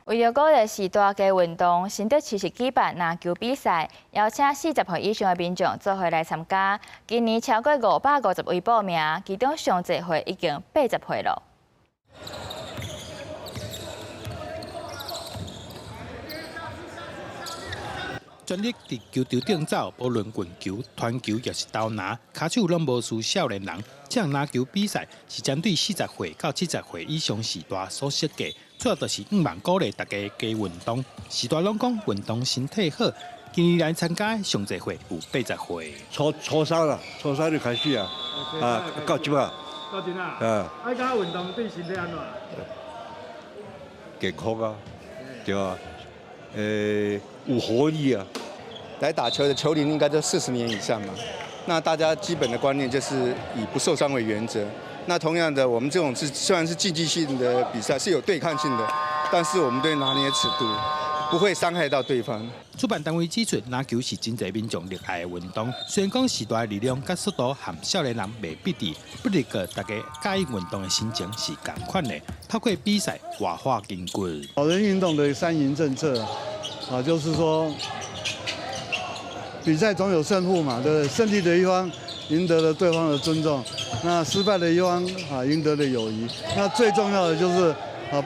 為了鼓勵時大家運動，新竹市舉辦籃球比賽，邀請40歲以上的民眾做伙來參加。今年超過550位報名，其中上濟歲已經80歲了。全力佇球場頂走，無論棍球、傳球，也是投籃，骹手攏無輸少年人。這項籃球比賽是針對40歲到70歲以上時大所設計，主要就是希望鼓勵大家加運動。時大攏講運動身體好，今年來參加上濟歲有80歲。初三啦，初三就開始啊，到今啊，到今啊，愛甲運動對身體安怎？健康啊，對啊，有活力啊。來打球的球齡應該都40年以上嘛。那大家基本的觀念就是以不受傷為原則。那同樣的，我們這種雖然是競技性的比賽，是有對抗性的，但是我們都拿捏尺度，不會傷害到對方。主辦單位指出，籃球是真濟民眾熱愛的運動。雖然講時大的力量甲速度和少年人未比敵，不過大家喜歡運動的心情是同款的。透過比賽活化筋骨。老人運動的3贏政策啊，就是說。比賽總有勝負嘛，對不對？勝利的一方贏得了對方的尊重，那失敗的一方贏得了友誼。那最重要的就是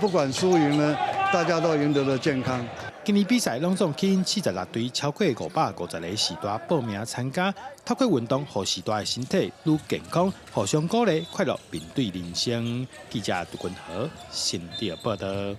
不管輸贏呢，大家都贏得了健康。今年比賽攏總吸引46隊，超過550個時大報名參加。透過運動，讓時大的身體愈健康，互相鼓勵，快樂面對人生。記者杜君豪，新竹報道。